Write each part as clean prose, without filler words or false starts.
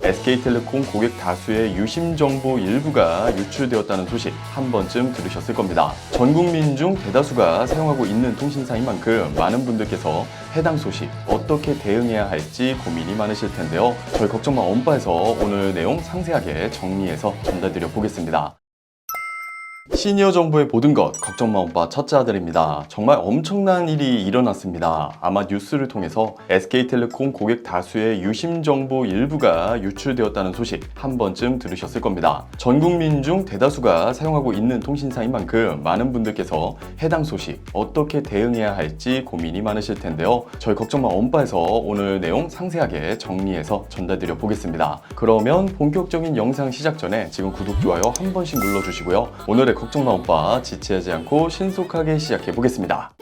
SK텔레콤 고객 다수의 유심 정보 일부가 유출되었다는 소식 한 번쯤 들으셨을 겁니다. 전 국민 중 대다수가 사용하고 있는 통신사인 만큼 많은 분들께서 해당 소식 어떻게 대응해야 할지 고민이 많으실 텐데요. 저희 걱정마 언바에서 오늘 내용 상세하게 정리해서 전달드려 보겠습니다. 시니어 정부의 모든 것 걱정마 오빠 첫째 아들입니다. 정말 엄청난 일이 일어났습니다. 아마 뉴스를 통해서 SK텔레콤 고객 다수의 유심 정보 일부가 유출되었다는 소식 한 번쯤 들으셨을 겁니다. 전 국민 중 대다수가 사용하고 있는 통신사인 만큼 많은 분들께서 해당 소식 어떻게 대응해야 할지 고민이 많으실 텐데요. 저희 걱정마 언바에서 오늘 내용 상세하게 정리해서 전달드려 보겠습니다. 그러면 본격적인 영상 시작 전에 지금 구독, 좋아요 한 번씩 눌러주시고요. 오늘의 걱정마 오빠 지체하지 않고 신속하게 시작해 보겠습니다.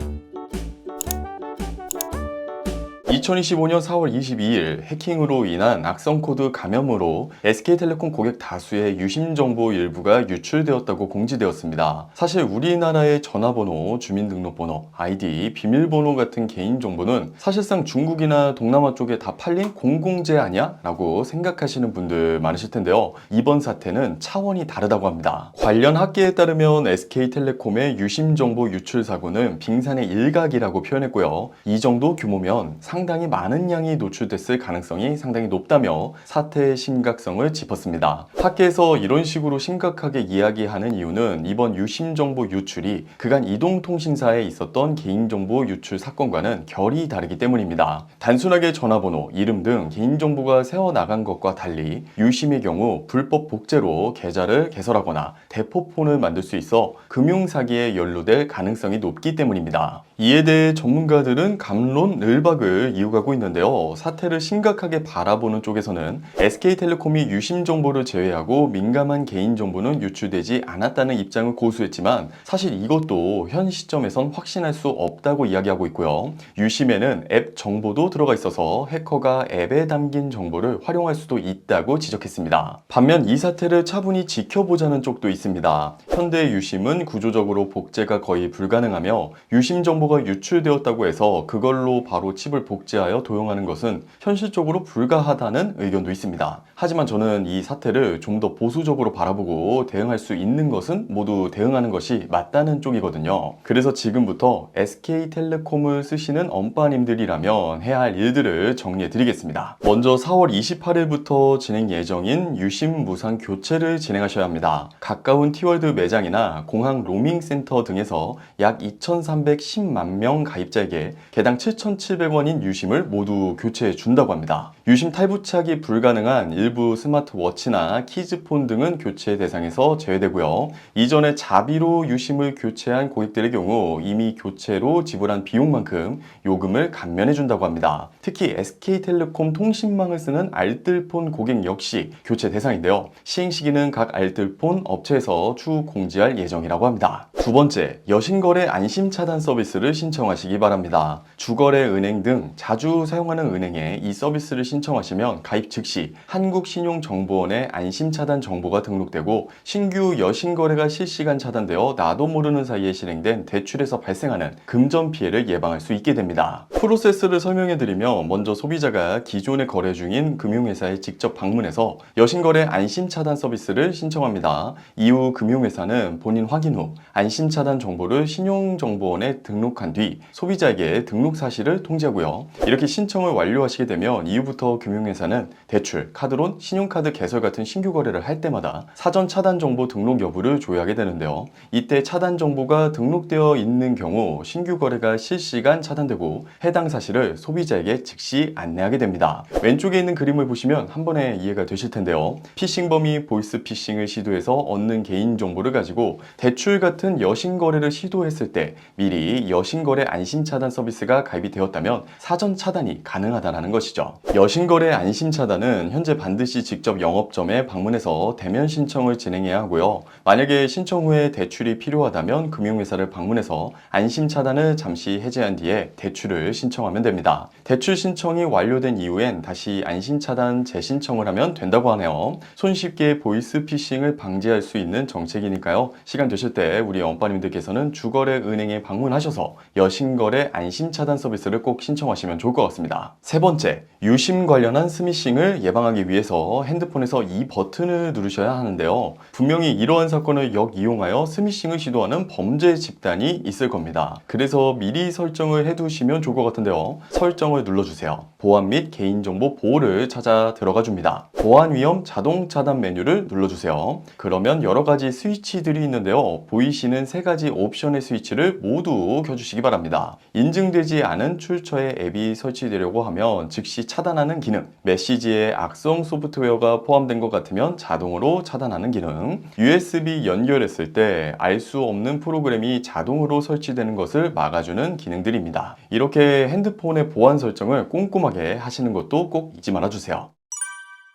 2025년 4월 22일 해킹으로 인한 악성 코드 감염으로 SK텔레콤 고객 다수의 유심 정보 일부가 유출되었다고 공지되었습니다. 사실 우리나라의 전화번호, 주민등록번호, 아이디, 비밀번호 같은 개인정보는 사실상 중국이나 동남아 쪽에 다 팔린 공공재 아니야? 라고 생각하시는 분들 많으실 텐데요. 이번 사태는 차원이 다르다고 합니다. 관련 학계에 따르면 SK텔레콤의 유심 정보 유출 사고는 빙산의 일각이라고 표현했고요. 이 정도 규모면 상당히 많은 양이 노출됐을 가능성이 상당히 높다며 사태의 심각성을 짚었습니다. 학계에서 이런 식으로 심각하게 이야기하는 이유는 이번 유심정보 유출이 그간 이동통신사에 있었던 개인정보 유출 사건과는 결이 다르기 때문입니다. 단순하게 전화번호, 이름 등 개인정보가 새어나간 것과 달리 유심의 경우 불법 복제로 계좌를 개설하거나 대포폰을 만들 수 있어 금융사기에 연루될 가능성이 높기 때문입니다. 이에 대해 전문가들은 갑론을박을 이어가고 있는데요. 사태를 심각하게 바라보는 쪽에서는 SK텔레콤이 유심 정보를 제외하고 민감한 개인정보는 유출되지 않았다는 입장을 고수했지만 사실 이것도 현 시점에선 확신할 수 없다고 이야기하고 있고요. 유심에는 앱 정보도 들어가 있어서 해커가 앱에 담긴 정보를 활용할 수도 있다고 지적했습니다. 반면 이 사태를 차분히 지켜보자는 쪽도 있습니다. 현대 유심은 구조적으로 복제가 거의 불가능하며 유심 정보가 유출되었다고 해서 그걸로 바로 칩을 복제하여 도용하는 것은 현실적으로 불가하다는 의견도 있습니다. 하지만 저는 이 사태를 좀 더 보수적으로 바라보고 대응할 수 있는 것은 모두 대응하는 것이 맞다는 쪽이거든요. 그래서 지금부터 SK텔레콤을 쓰시는 언빠님들이라면 해야 할 일들을 정리해 드리겠습니다. 먼저 4월 28일부터 진행 예정인 유심 무상 교체를 진행하셔야 합니다. 가까운 티월드 매장이나 공항 로밍센터 등에서 약 2,310만 명 가입자에게 개당 7,700원인 유심을 모두 교체해 준다고 합니다. 유심 탈부착이 불가능한 일부 스마트워치나 키즈폰 등은 교체 대상에서 제외되고요. 이전에 자비로 유심을 교체한 고객들의 경우 이미 교체로 지불한 비용만큼 요금을 감면해 준다고 합니다. 특히 SK텔레콤 통신망을 쓰는 알뜰폰 고객 역시 교체 대상인데요. 시행 시기는 각 알뜰폰 업체에서 추후 공지할 예정이라고 합니다. 두 번째, 여신거래 안심차단 서비스를 신청하시기 바랍니다. 주거래 은행 등 자주 사용하는 은행에 이 서비스를 신청하시면 가입 즉시 한국신용정보원에 안심차단 정보가 등록되고 신규 여신거래가 실시간 차단되어 나도 모르는 사이에 실행된 대출에서 발생하는 금전 피해를 예방할 수 있게 됩니다. 프로세스를 설명해드리면 먼저 소비자가 기존에 거래 중인 금융회사에 직접 방문해서 여신거래 안심차단 서비스를 신청합니다. 이후 금융회사는 본인 확인 후 안심차단 정보를 신용정보원에 등록한 뒤 소비자에게 등록 사실을 통지하고요. 이렇게 신청을 완료하시게 되면 이후부터 금융회사는 대출, 카드론, 신용카드 개설 같은 신규 거래를 할 때마다 사전 차단 정보 등록 여부를 조회하게 되는데요. 이때 차단 정보가 등록되어 있는 경우 신규 거래가 실시간 차단되고 해당 사실을 소비자에게 즉시 안내하게 됩니다. 왼쪽에 있는 그림을 보시면 한 번에 이해가 되실 텐데요. 피싱범이 보이스 피싱을 시도해서 얻는 개인정보를 가지고 대출 같은 여신거래를 시도했을 때 미리 여신거래 안심차단 서비스가 가입이 되었다면 사전 차단이 가능하다는 것이죠. 여신거래 안심차단은 현재 반드시 직접 영업점에 방문해서 대면 신청을 진행해야 하고요. 만약에 신청 후에 대출이 필요하다면 금융회사를 방문해서 안심차단을 잠시 해제한 뒤에 대출을 신청하면 됩니다. 대출 신청이 완료된 이후엔 다시 안심차단 재신청을 하면 된다고 하네요. 손쉽게 보이스피싱을 방지할 수 있는 정책이니까요. 시간 되실 때 우리 언빠님들께서는 주거래 은행에 방문하셔서 여신거래 안심차단 서비스를 꼭 신청하시면 좋을 것 같습니다. 세 번째, 유심 관련한 스미싱을 사건을 예방하기 위해서 핸드폰에서 이 버튼을 누르셔야 하는데요. 분명히 이러한 사건을 역이용하여 스미싱을 시도하는 범죄 집단이 있을 겁니다. 그래서 미리 설정을 해두시면 좋을 것 같은데요. 설정을 눌러주세요. 보안 및 개인정보 보호를 찾아 들어가 줍니다. 보안 위험 자동 차단 메뉴를 눌러주세요. 그러면 여러 가지 스위치들이 있는데요. 보이시는 세 가지 옵션의 스위치를 모두 켜주시기 바랍니다. 인증되지 않은 출처의 앱이 설치되려고 하면 즉시 차단하는 기능, 메시지에 악성 소프트웨어가 포함된 것 같으면 자동으로 차단하는 기능, USB 연결했을 때 알 수 없는 프로그램이 자동으로 설치되는 것을 막아주는 기능들입니다. 이렇게 핸드폰의 보안 설정을 꼼꼼하게 하시는 것도 꼭 잊지 말아주세요.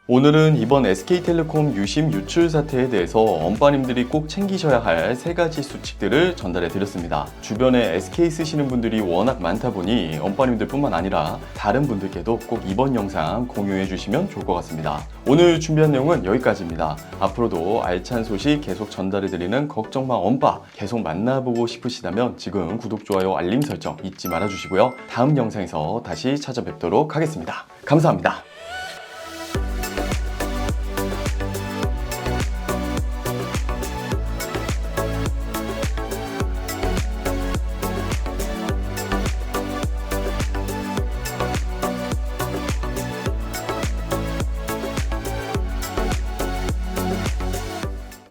오늘은 이번 SK텔레콤 유심 유출 사태에 대해서 엄빠님들이 꼭 챙기셔야 할 세 가지 수칙들을 전달해 드렸습니다. 주변에 SK 쓰시는 분들이 워낙 많다 보니 엄빠님들 뿐만 아니라 다른 분들께도 꼭 이번 영상 공유해 주시면 좋을 것 같습니다. 오늘 준비한 내용은 여기까지입니다. 앞으로도 알찬 소식 계속 전달해 드리는 걱정마 엄빠 계속 만나보고 싶으시다면 지금 구독, 좋아요, 알림 설정 잊지 말아 주시고요. 다음 영상에서 다시 찾아뵙도록 하겠습니다. 감사합니다.